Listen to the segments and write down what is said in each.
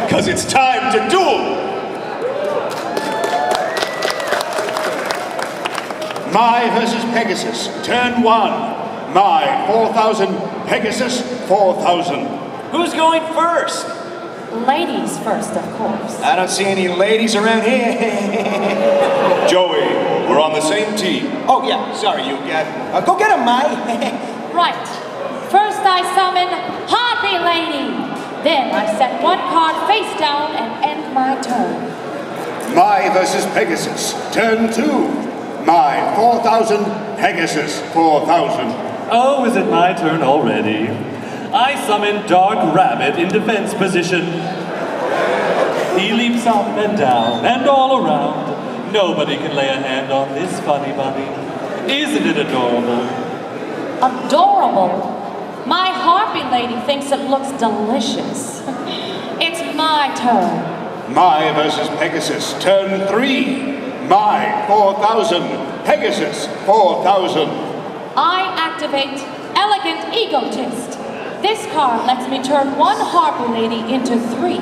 Because it's time to duel! My versus Pegasus, turn 1. My 4,000, Pegasus 4,000. Who's going first? Ladies first, of course. I don't see any ladies around here. Joey, we're on the same team. Oh, yeah, sorry, you guys. Go get him, Mai. Right. First I summon Harpy Lady. Then I set one card face down and end my turn. My versus Pegasus, turn 2. My 4,000, Pegasus 4,000. Oh, is it my turn already? I summon Dark Rabbit in defense position. He leaps up and down and all around. Nobody can lay a hand on this funny bunny. Isn't it adorable? Adorable? My Harpy Lady thinks it looks delicious. It's my turn. My versus Pegasus, turn 3. My 4,000, Pegasus 4,000. I activate Elegant Egotist. This card lets me turn one Harpy Lady into 3.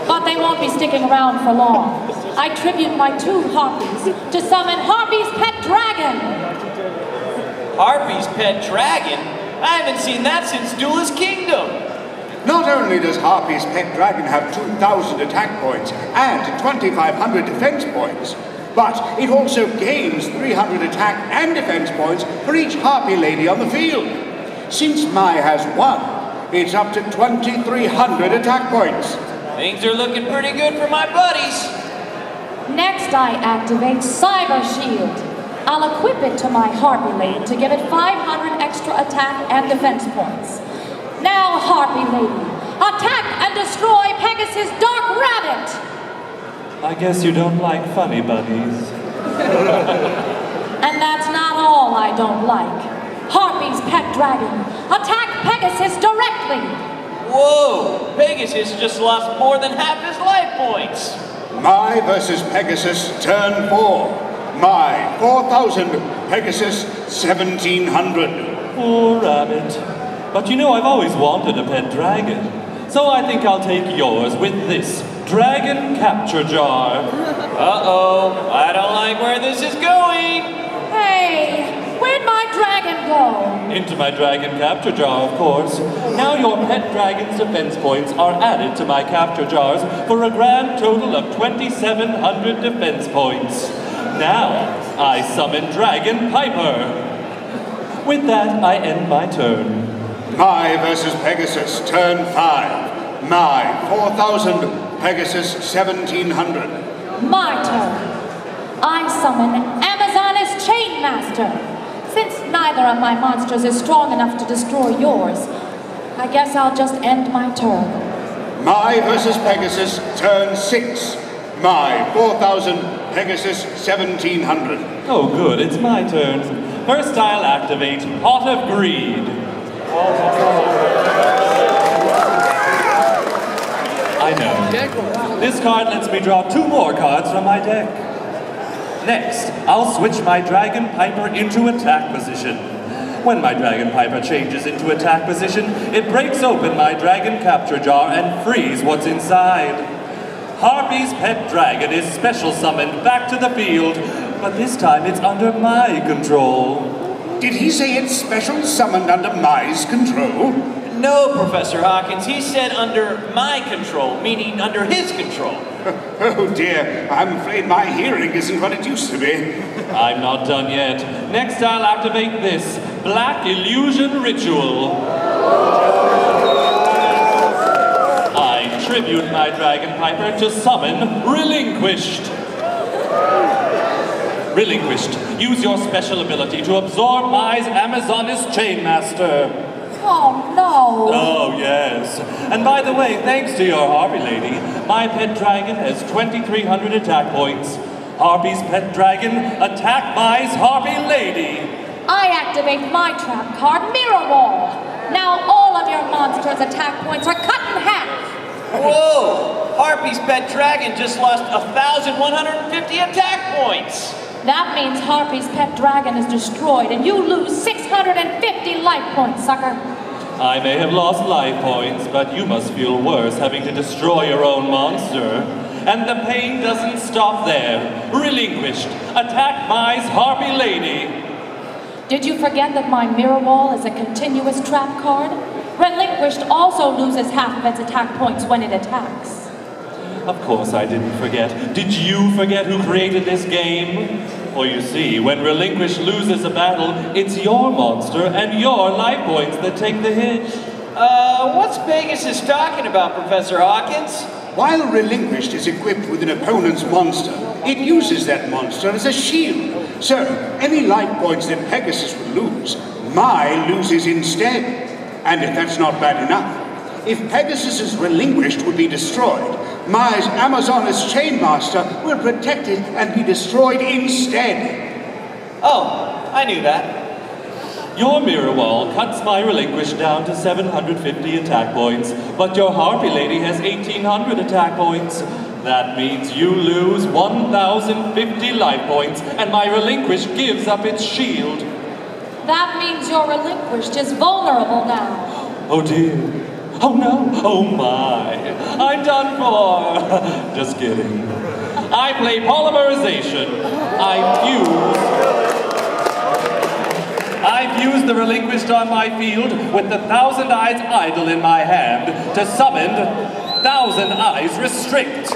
But they won't be sticking around for long. I tribute my 2 Harpies to summon Harpy's Pet Dragon. Harpy's Pet Dragon? I haven't seen that since Duelist Kingdom. Not only does Harpy's Pet Dragon have 2,000 attack points and 2,500 defense points, but it also gains 300 attack and defense points for each Harpy Lady on the field. Since Mai has 1, it's up to 2,300 attack points. Things are looking pretty good for my buddies. Next, I activate Cyber Shield. I'll equip it to my Harpy Lady to give it 500 extra attack and defense points. Now, Harpy Lady, attack and destroy Pegasus' Dark Rabbit! I guess you don't like funny bunnies. And that's not all I don't like. Harpy's Pet Dragon, attack Pegasus directly! Whoa! Pegasus just lost more than half his life points. Mai versus Pegasus, turn 4. My 4,000, Pegasus 1,700. Poor rabbit. But you know, I've always wanted a pet dragon. So I think I'll take yours with this dragon capture jar. Uh-oh, I don't like where this is going. Hey, where'd my dragon go? Into my dragon capture jar, of course. Now your pet dragon's defense points are added to my capture jars for a grand total of 2,700 defense points. Now, I summon Dragon Piper. With that, I end my turn. Mai versus Pegasus, turn 5. My 4,000, Pegasus 1,700. My turn. I summon Amazoness Chainmaster. Since neither of my monsters is strong enough to destroy yours, I guess I'll just end my turn. Mai versus Pegasus, turn 6. My 4,000, Pegasus 1,700. Oh good, it's my turn. First I'll activate Pot of Greed. I know. This card lets me draw 2 more cards from my deck. Next, I'll switch my Dragon Piper into attack position. When my Dragon Piper changes into attack position, it breaks open my Dragon Capture Jar and frees what's inside. Harpy's Pet Dragon is special summoned back to the field, but this time it's under my control. Did he say it's special summoned under Mai's control? No, Professor Hawkins, he said under my control, meaning under his control. Oh dear, I'm afraid my hearing isn't what it used to be. I'm not done yet. Next I'll activate this Black Illusion Ritual. I tribute my Dragon Piper to summon Relinquished. Relinquished, use your special ability to absorb Mai's Amazoness Chainmaster. Oh no! Oh yes. And by the way, thanks to your Harpy Lady, my pet dragon has 2,300 attack points. Harpy's Pet Dragon, attack Mai's Harpy Lady. I activate my trap card, Mirror Wall. Now all of your monsters' attack points are cut in half. Whoa! Harpy's Pet Dragon just lost 1,150 attack points. That means Harpy's Pet Dragon is destroyed and you lose 650 life points, sucker. I may have lost life points, but you must feel worse having to destroy your own monster. And the pain doesn't stop there. Relinquished. Attack Mai's Harpy Lady. Did you forget that my mirror wall is a continuous trap card? Relinquished also loses half of its attack points when it attacks. Of course I didn't forget. Did you forget who created this game? Well, you see, when Relinquished loses a battle, it's your monster and your life points that take the hit. What's Pegasus talking about, Professor Hawkins? While Relinquished is equipped with an opponent's monster, it uses that monster as a shield. So, any life points that Pegasus would lose, Mai loses instead. And if that's not bad enough, if Pegasus's Relinquished would be destroyed, Mai's Amazoness Chainmaster will protect it and be destroyed instead. Oh, I knew that. Your mirror wall cuts my Relinquished down to 750 attack points, but your Harpy Lady has 1,800 attack points. That means you lose 1,050 life points, and my Relinquished gives up its shield. That means your Relinquished is vulnerable now. Oh dear. Oh no. Oh my. I'm done for. Just kidding. I play polymerization. I fuse the Relinquished on my field with the Thousand Eyes Idol in my hand to summon Thousand Eyes Restrict.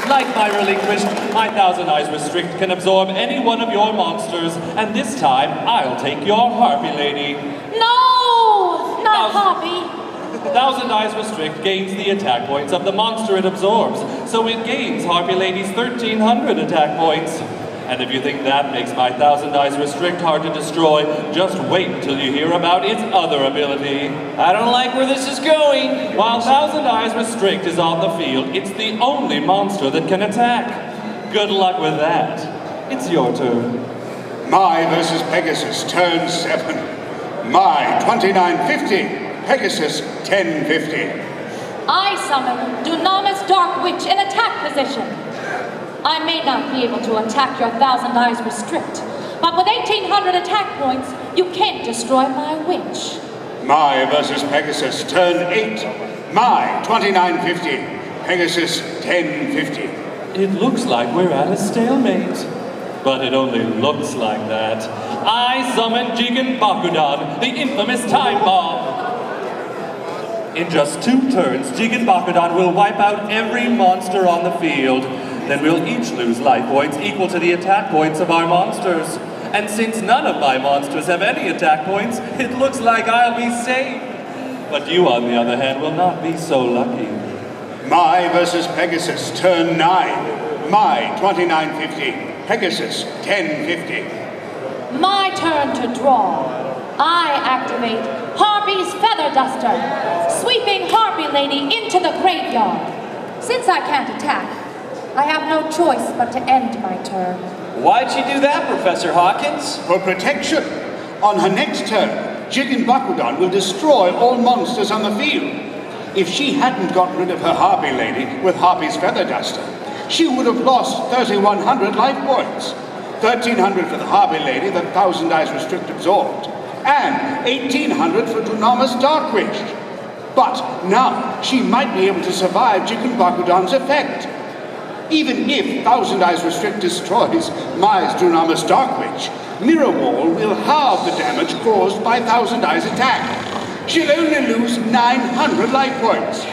Like my Relinquished, my Thousand Eyes Restrict can absorb any one of your monsters, and this time I'll take your Harpy Lady. No! Not Harpy. Thousand Eyes Restrict gains the attack points of the monster it absorbs, so it gains Harpy Lady's 1,300 attack points. And if you think that makes my Thousand Eyes Restrict hard to destroy, just wait until you hear about its other ability. I don't like where this is going. While Thousand Eyes Restrict is on the field, it's the only monster that can attack. Good luck with that. It's your turn. Mai versus Pegasus, turn 7. Mai 2950, Pegasus 1050. I summon Dunamis Dark Witch in attack position. I may not be able to attack your Thousand Eyes Restrict, but with 1,800 attack points, you can't destroy my witch. Mai versus Pegasus, turn 8. Mai 2950, Pegasus 1050. It looks like we're at a stalemate. But it only looks like that. I summon Jigen Bakudan, the infamous time bomb. In just 2 turns, Jigen Bakudan will wipe out every monster on the field. Then we'll each lose life points equal to the attack points of our monsters. And since none of my monsters have any attack points, it looks like I'll be safe. But you, on the other hand, will not be so lucky. Mai versus Pegasus, turn 9. Mai 2950, Pegasus 1050. My turn to draw. I activate Harpy's Feather Duster, sweeping Harpy Lady into the graveyard. Since I can't attack, I have no choice but to end my turn. Why'd she do that, Professor Hawkins? For protection. On her next turn, Jigen Bakudan will destroy all monsters on the field. If she hadn't gotten rid of her Harpy Lady with Harpy's Feather Duster, she would have lost 3,100 life points. 1,300 for the Harpy Lady that Thousand Eyes Restrict absorbed, and 1,800 for Dunamis Dark Witch. But now she might be able to survive Jigen Bakudan's effect. Even if Thousand Eyes Restrict destroys Mai's Dunamis Dark Witch, Mirror Wall will halve the damage caused by Thousand Eyes' attack. She'll only lose 900 life points.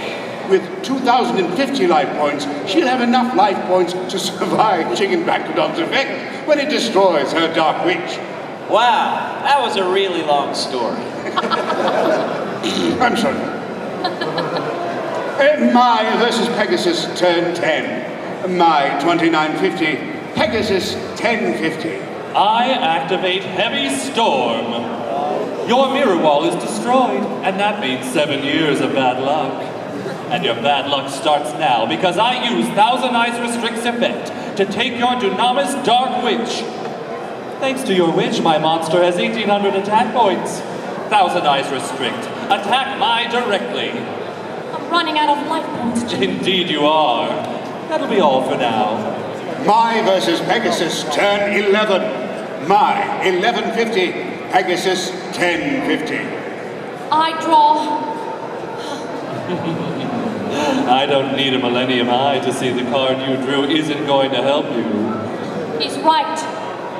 With 2,050 life points, she'll have enough life points to survive Jigen Bakudan's effect when it destroys her Dark Witch. Wow, that was a really long story. I'm sorry. Mai versus Pegasus, turn 10. Mai 2950, Pegasus 1050. I activate Heavy Storm. Your mirror wall is destroyed, and that means 7 years of bad luck. And your bad luck starts now, because I use Thousand Eyes Restrict's effect to take your Dunamis Dark Witch. Thanks to your witch, my monster has 1,800 attack points. Thousand Eyes Restrict, attack Mai directly. I'm running out of life points. Indeed you are. That'll be all for now. Mai versus Pegasus, turn 11. Mai 1150, Pegasus 1050. I draw. I don't need a Millennium Eye to see the card you drew isn't going to help you. He's right.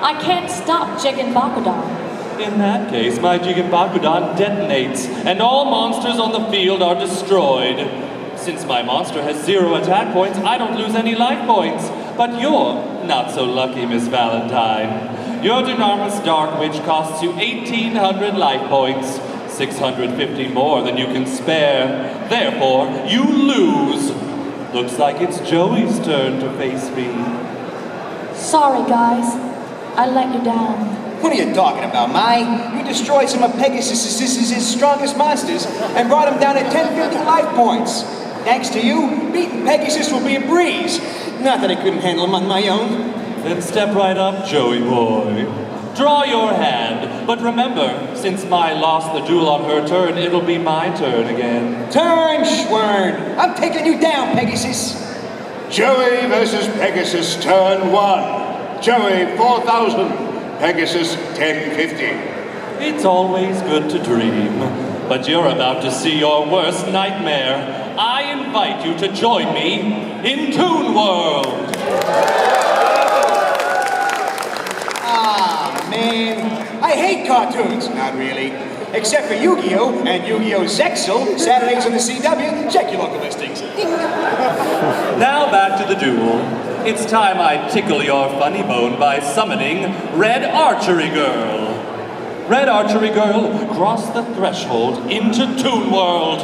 I can't stop Jigen Bakudan. In that case, my Jigen Bakudan detonates, and all monsters on the field are destroyed. Since my monster has 0 attack points, I don't lose any life points. But you're not so lucky, Miss Valentine. Your Dynarmus Dark Witch costs you 1,800 life points, 650 more than you can spare. Therefore, you lose. Looks like it's Joey's turn to face me. Sorry, guys. I let you down. What are you talking about, Mai? You destroyed some of Pegasus' strongest monsters and brought him down to 1050 life points. Thanks to you, beating Pegasus will be a breeze. Not that I couldn't handle him on my own. Then step right up, Joey boy. Draw your hand, but remember, since Mai lost the duel on her turn, it'll be my turn again. Turn, Schwern! I'm taking you down, Pegasus! Joey versus Pegasus, turn 1. Joey 4,000. Pegasus 1050. It's always good to dream, but you're about to see your worst nightmare. I invite you to join me in Toon World. Ah, man. I hate cartoons. Not really. Except for Yu-Gi-Oh! And Yu-Gi-Oh! Zexal, Saturdays on the CW. Check your local listings. Now back to the duel. It's time I tickle your funny bone by summoning Red Archery Girl. Red Archery Girl, cross the threshold into Toon World.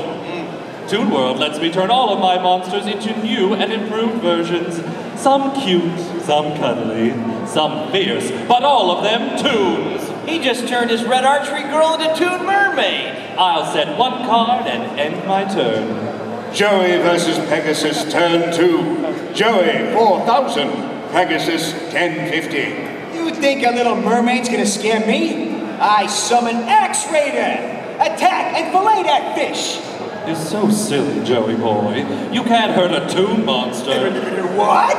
Toon World lets me turn all of my monsters into new and improved versions. Some cute, some cuddly, some fierce, but all of them toons. He just turned his Red Archery Girl into Toon Mermaid. I'll set one card and end my turn. Joey versus Pegasus, turn 2. Joey 4,000. Pegasus 1050. You think a little mermaid's gonna scare me? I summon Axe Raider! Attack and fillet that fish! You're so silly, Joey boy. You can't hurt a toon monster. What?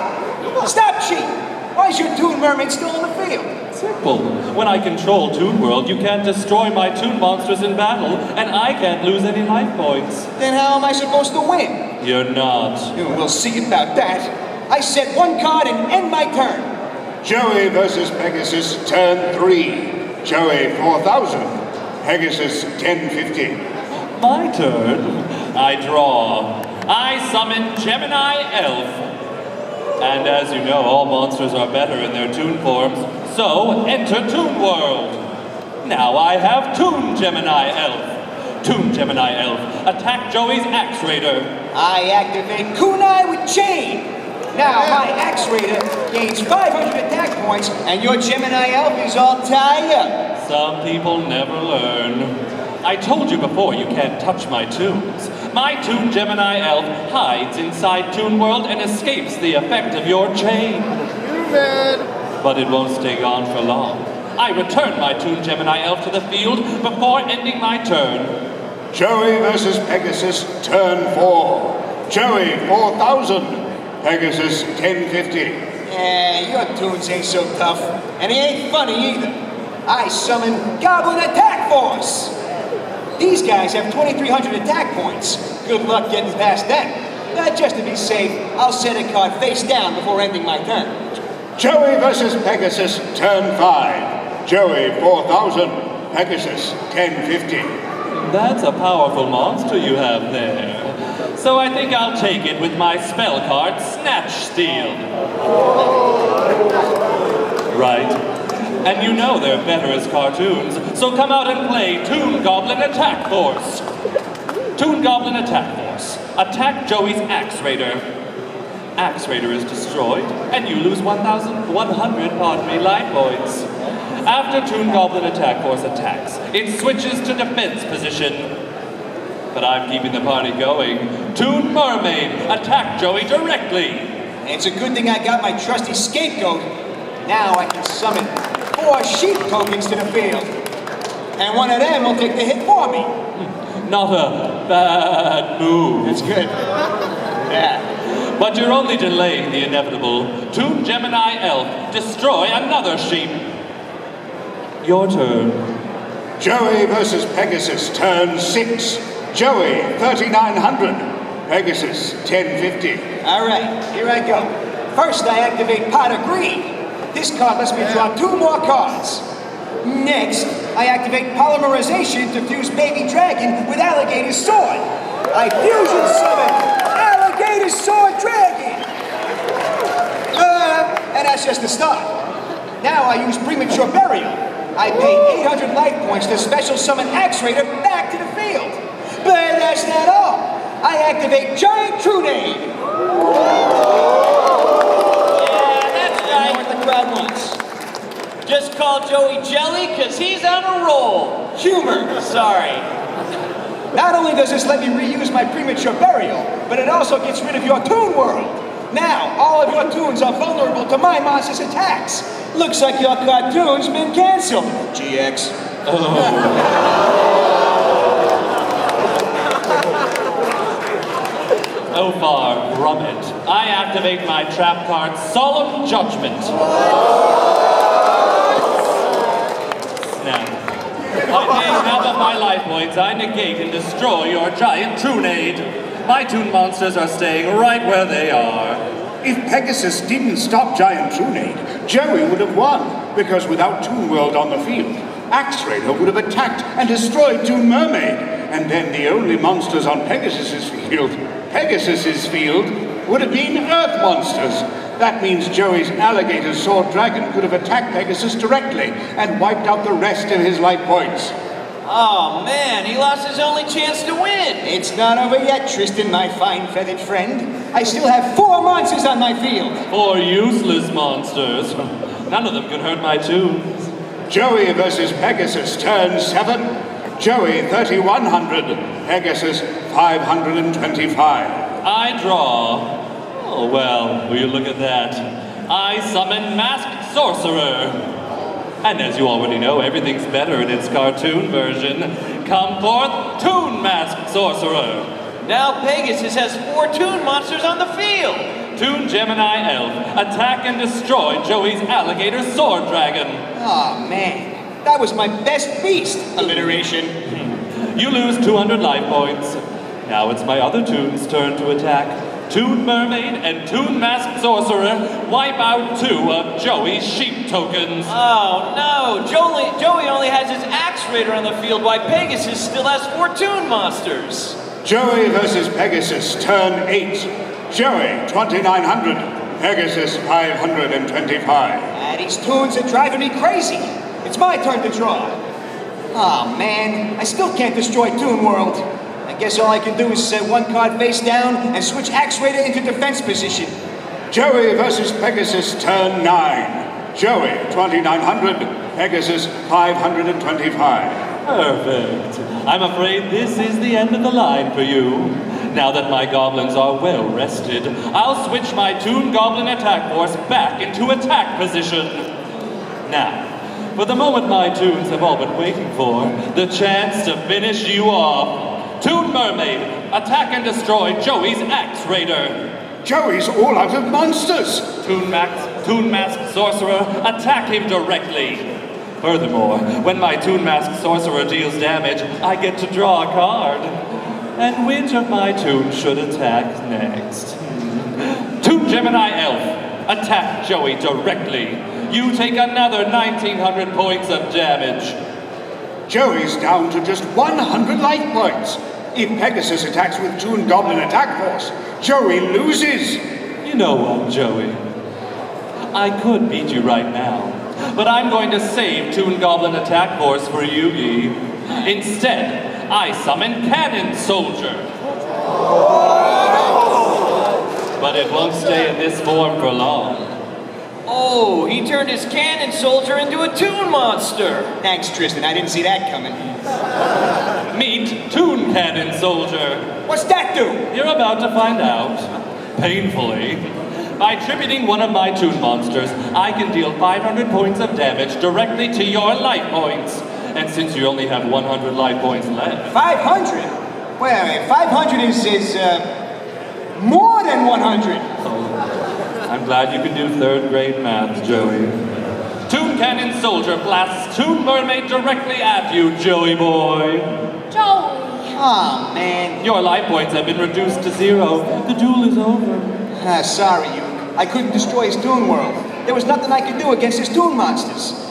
Stop cheating! Why is your Toon Mermaid still in the field? Simple. When I control Toon World, you can't destroy my toon monsters in battle, and I can't lose any life points. Then how am I supposed to win? You're not. We'll see about that. I set one card and end my turn. Joey versus Pegasus, turn 3. Joey 4,000. Pegasus 1050. My turn. I draw. I summon Gemini Elf. And as you know, all monsters are better in their toon forms, so enter Toon World. Now I have Toon Gemini Elf. Toon Gemini Elf, attack Joey's Axe Raider. I activate Kunai with Chain. Now my Axe Raider gains 500 attack points, and your Gemini Elf is all tied up. Some people never learn. I told you before you can't touch my toons. My Toon Gemini Elf hides inside Toon World and escapes the effect of your chain. But it won't stay gone for long. I return my Toon Gemini Elf to the field before ending my turn. Joey versus Pegasus, turn 4. Joey 4,000. Pegasus 1050. Yeah, your tunes ain't so tough. And he ain't funny either. I summon Goblin Attack Force. These guys have 2,300 attack points. Good luck getting past them. Just to be safe, I'll set a card face down before ending my turn. Joey versus Pegasus, turn 5. Joey 4,000. Pegasus 1050. That's a powerful monster you have there. So I think I'll take it with my spell card, Snatch Steal. Right. And you know they're better as cartoons, so come out and play Toon Goblin Attack Force. Toon Goblin Attack Force. Attack Joey's Axe Raider. Axe Raider is destroyed, and you lose 1,100, life points. After Toon Goblin Attack Force attacks, it switches to defense position. But I'm keeping the party going. Toon Mermaid, attack Joey directly. It's a good thing I got my trusty scapegoat. Now I can summon 4 sheep tokens to the field. And one of them will take the hit for me. Not a bad move. That's good. Yeah. But you're only delaying the inevitable. Toon Gemini Elf, destroy another sheep. Your turn. Joey versus Pegasus, turn 6. Joey, 3,900. Pegasus, 1050. All right, here I go. First, I activate Pot of Greed. This card lets me draw 2 more cards. Next, I activate Polymerization to fuse Baby Dragon with Alligator Sword. I fusion summon Alligator Sword Dragon. And that's just the start. Now I use Premature Burial. I pay 800 life points to special summon Axe Raider back to the field. But that's not all. I activate Giant Trunade. Yeah, that's right. What the crowd wants. Just call Joey Jelly, because he's on a roll. Humor. Sorry. Not only does this let me reuse my Premature Burial, but it also gets rid of your Toon World. Now, all of your Toons are vulnerable to my monster's attacks. Looks like your cartoon's been canceled. GX. Oh, far from it. I activate my trap card, Solemn Judgment. Snap. By paying half of my life points, I negate and destroy your giant Trunade. My Toon monsters are staying right where they are. If Pegasus didn't stop Giant Trunade, Joey would have won, because without Toon World on the field, Axe Raider would have attacked and destroyed Toon Mermaid, and then the only monsters on Pegasus's field would have been Earth monsters. That means Joey's Alligator Sword Dragon could have attacked Pegasus directly and wiped out the rest of his life points. Oh, man, he lost his only chance to win. It's not over yet, Tristan, my fine feathered friend. I still have 4 monsters on my field. 4 useless monsters. None of them can hurt my Toons. Joey versus Pegasus, turn 7. Joey, 3,100. Pegasus, 525. I draw. Oh, well, will you look at that? I summon Masked Sorcerer. And as you already know, everything's better in its cartoon version. Come forth, Toon Masked Sorcerer. Now Pegasus has 4 Toon monsters on the field. Toon Gemini Elf, attack and destroy Joey's Alligator Sword Dragon. Oh, man. That was my best beast. Alliteration. You lose 200 life points. Now it's my other Toon's turn to attack. Toon Mermaid and Toon Masked Sorcerer wipe out 2 of Joey's sheep tokens. Oh, no. Joey only has his Axe Raider on the field, while Pegasus still has 4 Toon monsters. Joey versus Pegasus, turn 8. Joey, 2,900. Pegasus, 525. These Toons are driving me crazy. It's my turn to draw. Oh, man. I still can't destroy Toon World. I guess all I can do is set 1 card face down and switch Axe Raider into defense position. Joey versus Pegasus, turn 9. Joey, 2,900. Pegasus, 525. Perfect. I'm afraid this is the end of the line for you. Now that my goblins are well rested, I'll switch my Toon Goblin attack force back into attack position. Now, for the moment my Toons have all been waiting for, the chance to finish you off. Toon Mermaid, attack and destroy Joey's Axe Raider. Joey's all out of monsters. Toon Masked Sorcerer, attack him directly. Furthermore, when my Toon Masked Sorcerer deals damage, I get to draw a card. And which of my Toons should attack next? Toon Gemini Elf, attack Joey directly. You take another 1,900 points of damage. Joey's down to just 100 life points. If Pegasus attacks with Toon Goblin attack force, Joey loses. You know what, Joey? I could beat you right now, but I'm going to save Toon Goblin attack force for Yugi. Instead, I summon Cannon Soldier. But it won't stay in this form for long. Oh, he turned his Cannon Soldier into a Toon monster. Thanks, Tristan. I didn't see that coming. Meet Toon Cannon Soldier. What's that do? You're about to find out. Painfully. By tributing one of my Toon monsters, I can deal 500 points of damage directly to your life points. And since you only have 100 life points left... 500? Well, 500 is more than 100. I'm glad you can do 3rd grade math, Joey. Toon Cannon Soldier blasts Toon Mermaid directly at you, Joey boy. Joey. Oh, man. Your life points have been reduced to 0. The duel is over. Sorry, Yugi. I couldn't destroy his Toon World. There was nothing I could do against his Toon monsters.